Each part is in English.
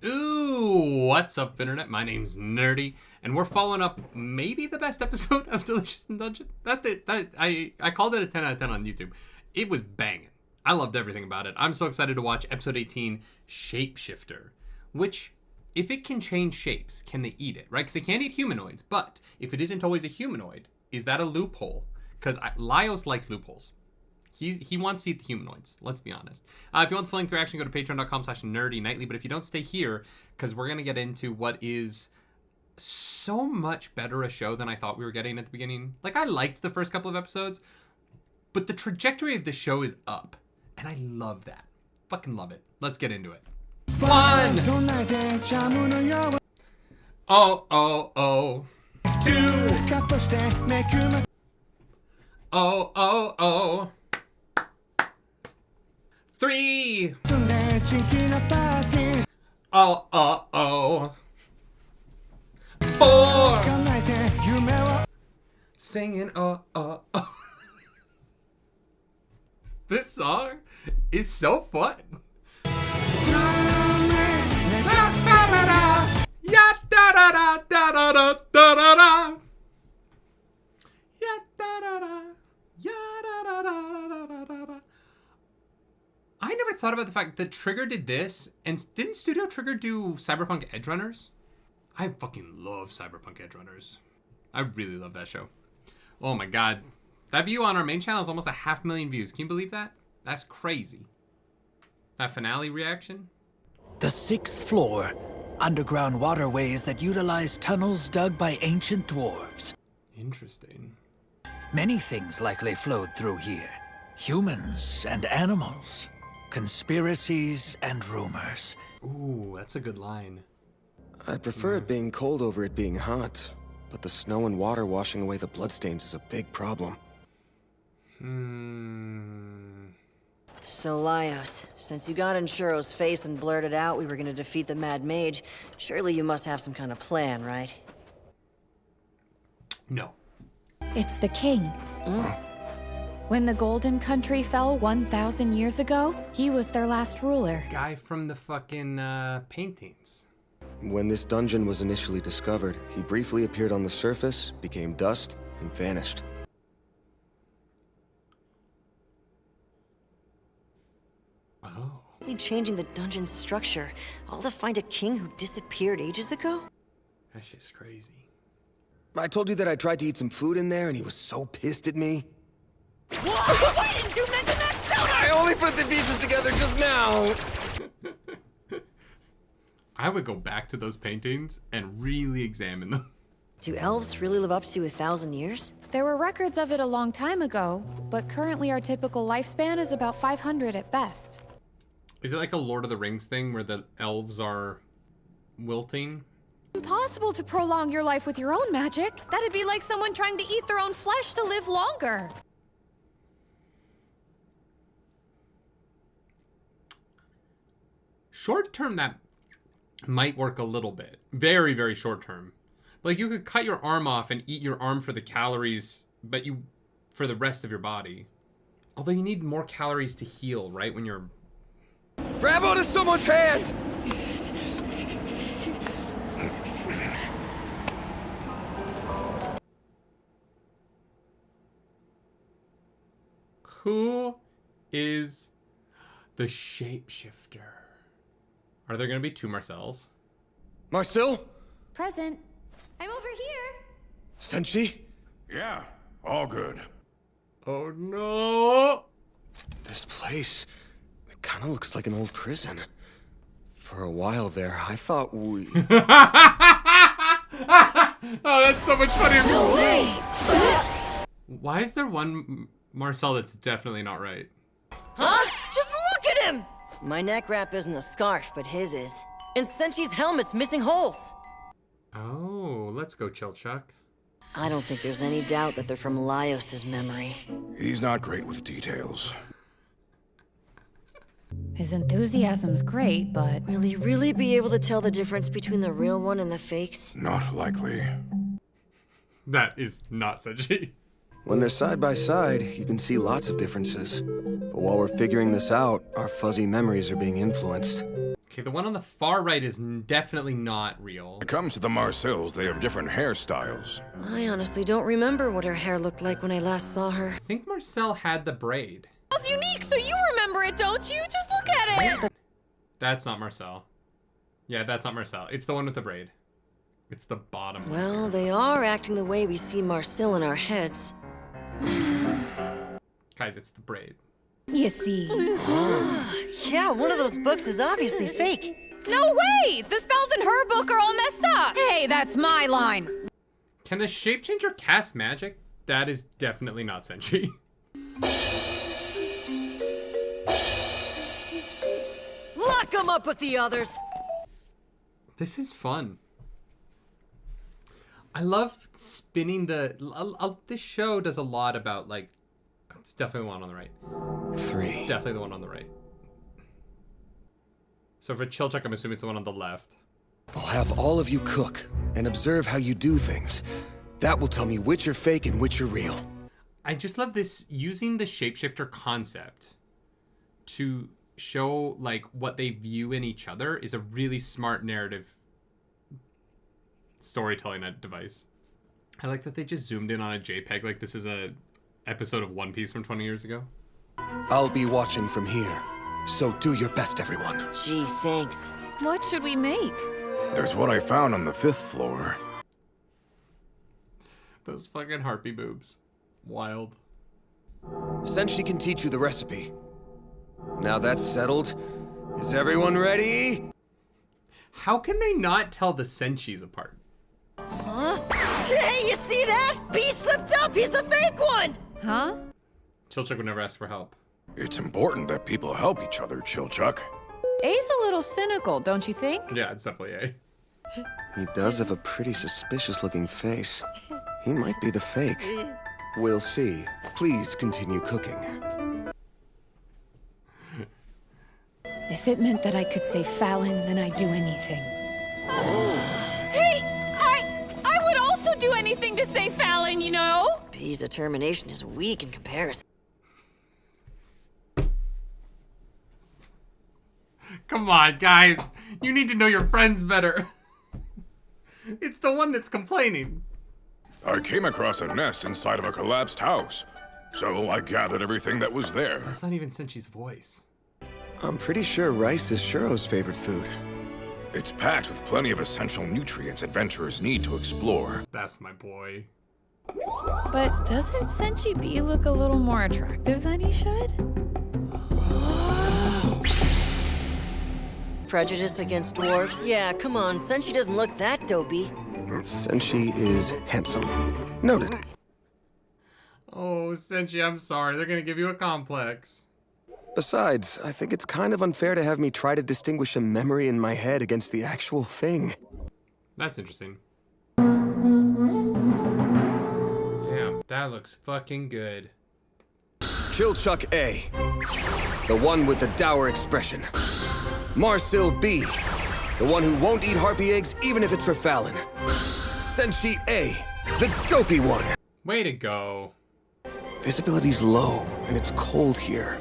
Ooh, what's up, internet? My name's Nerdy, and we're following up maybe the best episode of Delicious in Dungeon. I called it a 10 out of 10 on YouTube. It was banging. I loved everything about it. I'm so excited to watch episode 18, Shapeshifter, which, if it can change shapes, can they eat it, right? Because they can't eat humanoids, but if it isn't always a humanoid, is that a loophole? Because Laios likes loopholes. He wants to eat the humanoids, let's be honest. If you want the full length reaction, go to patreon.com/nerdynightly. But if you don't, stay here, because we're going to get into what is so much better a show than I thought we were getting at the beginning. Like, I liked the first couple of episodes, but the trajectory of the show is up. And I love that. Fucking love it. Let's get into it. One! Oh, oh, oh. Two! Oh, oh, oh. 3! Oh, oh, oh. 4! Singing, oh, oh, oh. This song is so fun. Ya da da da da da da da da. Ya da da da. Ya da da da da da da. I never thought about the fact that Trigger did this, and didn't Studio Trigger do Cyberpunk Edgerunners? I fucking love Cyberpunk Edgerunners. I really love that show. Oh my god. That view on our main channel is almost 500,000 views. Can you believe that? That's crazy. That finale reaction? The 6th floor. Underground waterways that utilize tunnels dug by ancient dwarves. Interesting. Many things likely flowed through here. Humans and animals. Conspiracies and rumors. Ooh, that's a good line. I prefer it being cold over it being hot, but the snow and water washing away the bloodstains is a big problem. So, Laios, since you got in Shuro's face and blurted out we were gonna defeat the Mad Mage, surely you must have some kind of plan, right? No. It's the king. When the Golden Country fell 1,000 years ago, he was their last ruler. Guy from the fucking paintings. When this dungeon was initially discovered, he briefly appeared on the surface, became dust, and vanished. Oh. Changing the dungeon's structure, all to find a king who disappeared ages ago? That shit's crazy. I told you that I tried to eat some food in there, and he was so pissed at me. Why didn't you mention that soda? I only put the pieces together just now! I would go back to those paintings and really examine them. Do elves really live up to 1,000 years? There were records of it a long time ago, but currently our typical lifespan is about 500 at best. Is it like a Lord of the Rings thing where the elves are wilting? Impossible to prolong your life with your own magic. That'd be like someone trying to eat their own flesh to live longer. Short term, that might work a little bit. Very, very short term. Like, you could cut your arm off and eat your arm for the calories, but you for the rest of your body. Although you need more calories to heal, right? When you're... Grab onto someone's hand! Who is the shapeshifter? Are there going to be 2 Marcels? Marcel? Present. I'm over here. Senshi? Yeah, all good. Oh no! This place, it kind of looks like an old prison. For a while there, I thought we... Oh, that's so much funnier. No way! Why is there one Marcel that's definitely not right? Huh? Just look at him! My neck wrap isn't a scarf, but his is. And Senshi's helmet's missing holes. Oh, let's go, Chill Chuck. I don't think there's any doubt that they're from Laios' memory. He's not great with details. His enthusiasm's great, but... Will he really be able to tell the difference between the real one and the fakes? Not likely. That is not Senshi. When they're side by side, you can see lots of differences. But while we're figuring this out, our fuzzy memories are being influenced. Okay, the one on the far right is definitely not real. When it comes to the Marcells, they have different hairstyles. I honestly don't remember what her hair looked like when I last saw her. I think Marcel had the braid. It's unique, so you remember it, don't you? Just look at it. That's not Marcel. Yeah, that's not Marcel. It's the one with the braid. It's the bottom one. Well, they are acting the way we see Marcel in our heads. Guys, it's the braid. You see. Yeah, one of those books is obviously fake. No way! The spells in her book are all messed up. Hey, that's my line. Can the shape changer cast magic? That is definitely not Senshi. Lock 'em up with the others. This is fun. I love spinning the... this show does a lot about, like... It's definitely the one on the right. 3. Definitely the one on the right. So for Chilchuck, I'm assuming it's the one on the left. I'll have all of you cook and observe how you do things. That will tell me which are fake and which are real. I just love this, using the shapeshifter concept to show, like, what they view in each other is a really smart narrative storytelling device. I like that they just zoomed in on a JPEG like this is a episode of One Piece from 20 years ago. I'll be watching from here, so do your best, everyone. Gee, thanks. What should we make? There's what I found on the 5th floor. Those fucking harpy boobs. Wild. Senshi can teach you the recipe. Now that's settled, is everyone ready? How can they not tell the Senshis apart? Huh? Hey, you see that? B slipped up. He's the fake one. Huh? Chilchuck would never ask for help. It's important that people help each other, Chilchuck. A's a little cynical, don't you think? Yeah, it's definitely A. He does have a pretty suspicious-looking face. He might be the fake. We'll see. Please continue cooking. If it meant that I could say Fallon, then I'd do anything. Hey, I would also do anything to say Fallon, you know? B's determination is weak in comparison. Come on, guys. You need to know your friends better. It's the one that's complaining. I came across a nest inside of a collapsed house, so I gathered everything that was there. That's not even Senshi's voice. I'm pretty sure rice is Shuro's favorite food. It's packed with plenty of essential nutrients adventurers need to explore. That's my boy. But doesn't Senshi B look a little more attractive than he should? Prejudice against dwarfs? Yeah, come on. Senshi doesn't look that dopey. Senshi is handsome. Noted. Oh, Senshi, I'm sorry. They're gonna give you a complex. Besides, I think it's kind of unfair to have me try to distinguish a memory in my head against the actual thing. That's interesting. Damn, that looks fucking good. Chilchuck A, the one with the dour expression. Marcel B, the one who won't eat harpy eggs even if it's for Fallon. Senshi A, the dopey one. Way to go. Visibility's low, and it's cold here.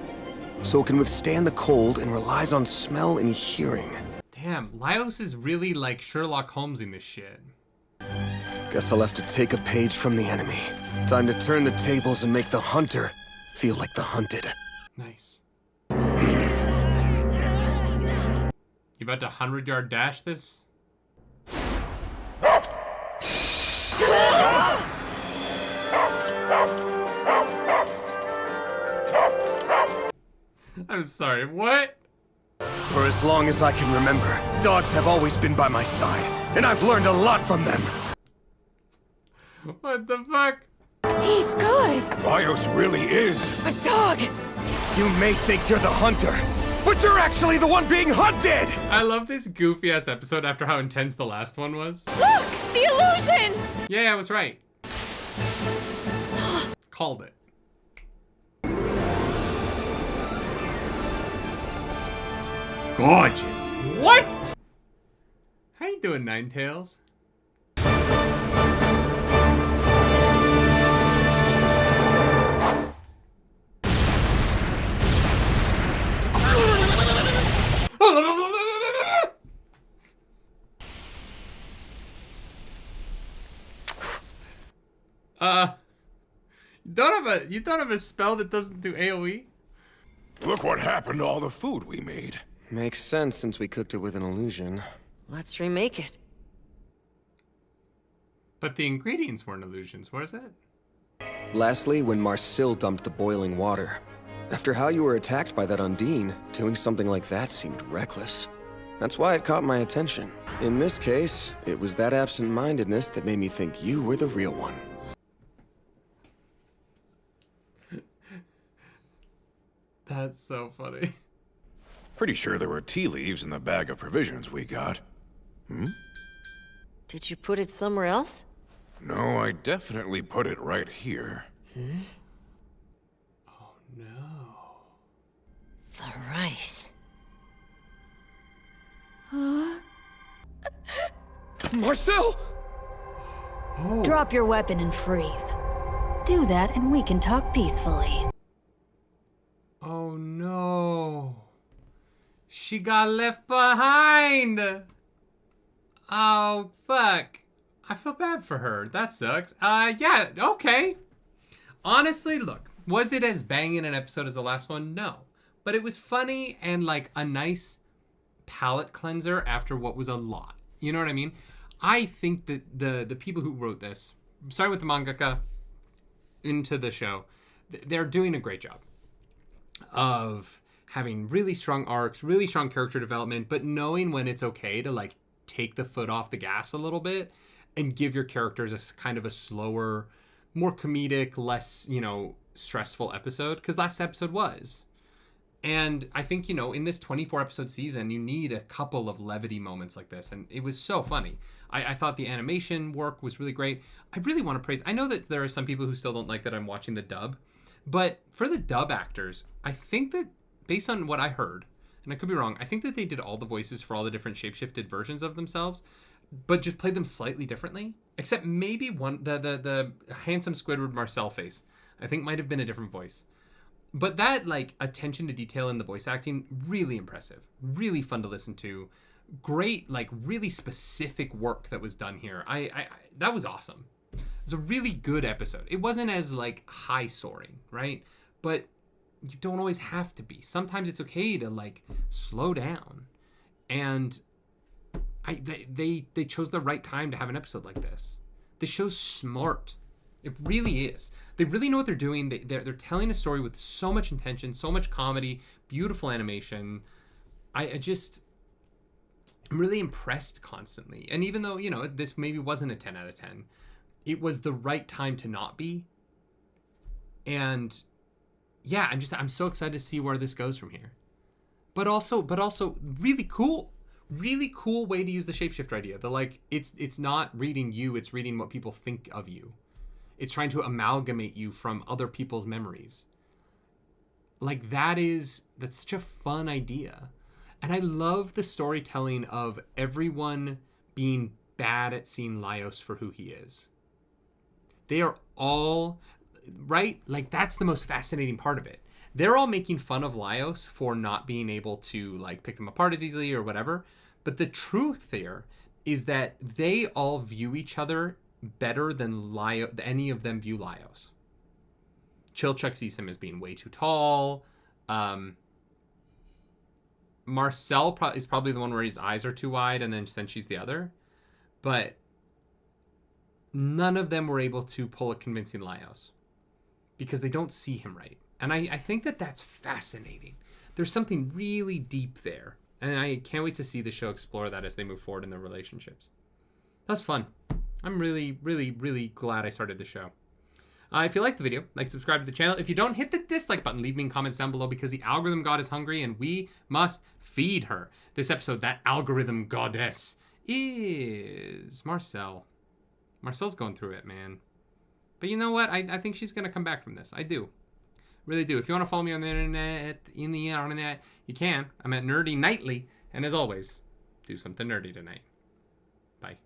So it can withstand the cold and relies on smell and hearing. Damn, Laios is really like Sherlock Holmes in this shit. Guess I'll have to take a page from the enemy. Time to turn the tables and make the hunter feel like the hunted. Nice. You about to 100-yard dash this? I'm sorry, what? For as long as I can remember, dogs have always been by my side, and I've learned a lot from them. What the fuck? He's good. Laios really is. A dog! You may think you're the hunter, but you're actually the one being hunted! I love this goofy-ass episode after how intense the last one was. Look, the illusions. Yeah, I was right. Called it. Gorgeous. What? How you doing, Ninetales? You don't have a spell that doesn't do AoE? Look what happened to all the food we made. Makes sense since we cooked it with an illusion. Let's remake it. But the ingredients weren't illusions, was it? Lastly, when Marcel dumped the boiling water. After how you were attacked by that Undine, doing something like that seemed reckless. That's why it caught my attention. In this case, it was that absent-mindedness that made me think you were the real one. That's so funny. Pretty sure there were tea leaves in the bag of provisions we got. Did you put it somewhere else? No, I definitely put it right here. Oh no. Thrice. Marcel! Drop your weapon and freeze. Do that and we can talk peacefully. Oh no. She got left behind. Oh fuck. I feel bad for her. That sucks. Yeah, okay. Honestly, look, was it as banging an episode as the last one? No. But it was funny and like a nice palate cleanser after what was a lot. You know what I mean? I think that the people who wrote this, starting with the mangaka into the show, they're doing a great job of having really strong arcs, really strong character development, but knowing when it's okay to like take the foot off the gas a little bit and give your characters a kind of a slower, more comedic, less, stressful episode, because last episode was. And I think, in this 24 episode season, you need a couple of levity moments like this. And it was so funny. I thought the animation work was really great. I really want to praise. I know that there are some people who still don't like that I'm watching the dub. But for the dub actors, I think that based on what I heard, and I could be wrong, I think that they did all the voices for all the different shapeshifted versions of themselves, but just played them slightly differently. Except maybe one, the handsome Squidward Marcel face, I think might have been a different voice. But that like attention to detail in the voice acting, really impressive, really fun to listen to. Great, like really specific work that was done here. I that was awesome. It was a really good episode. It wasn't as like high soaring, right? But you don't always have to be. Sometimes it's okay to like slow down. And they chose the right time to have an episode like this. This show's smart. It really is. They really know what they're doing. They're telling a story with so much intention, so much comedy, beautiful animation. I'm really impressed constantly. And even though, this maybe wasn't a 10 out of 10, it was the right time to not be. And yeah, I'm so excited to see where this goes from here. But also really cool way to use the shapeshifter idea. It's not reading you, it's reading what people think of you. It's trying to amalgamate you from other people's memories. Like that's such a fun idea. And I love the storytelling of everyone being bad at seeing Laios for who he is. They are all, right? Like that's the most fascinating part of it. They're all making fun of Laios for not being able to like pick them apart as easily or whatever. But the truth there is that they all view each other better than any of them view Laios. Chilchuk sees him as being way too tall. Marcel is probably the one where his eyes are too wide, and then she's the other. But none of them were able to pull a convincing Laios because they don't see him right. And I think that that's fascinating. There's something really deep there. And I can't wait to see the show explore that as they move forward in their relationships. That's fun. I'm really, really, really glad I started the show. If you liked the video, subscribe to the channel. If you don't, hit the dislike button. Leave me comments down below because the algorithm god is hungry and we must feed her. This episode, that algorithm goddess is Marcel. Marcel's going through it, man. But you know what? I think she's going to come back from this. I do. Really do. If you want to follow me on the internet, you can. I'm at nerdynightly. And as always, do something nerdy tonight. Bye.